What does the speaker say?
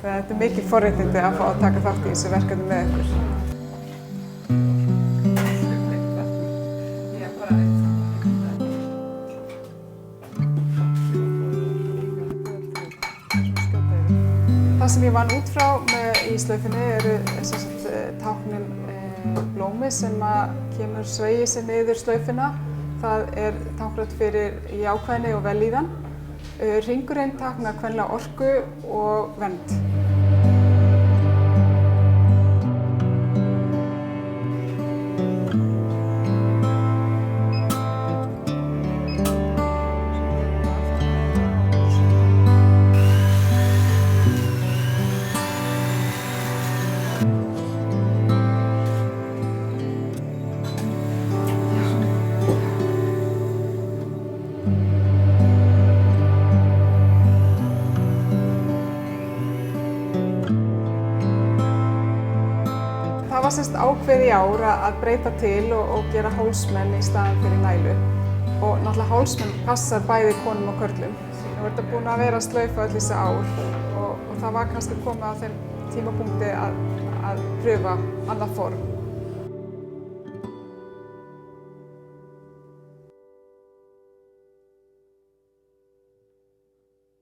Þetta mikil forréttindi að fá að taka þátt í þessu verkefni með ykkur. Það sem ég vann út frá í slaufunni eru táknin blómi sem kemur sveigir sig niður slaufuna. Það táknrænt fyrir jákvæðni og vellíðan. Hringurinn táknar kvenlega orku og vernd. Það var semst ákveðið í ár að breyta til og gera hálsmen í staðinn fyrir nælu. Og náttúrulega hálsmen passar bæði konum og körlum. Nú er þetta búin að vera að slaufa öll þessi ár og það var kannski komið á þeim tímapunkti að pröfa annað form.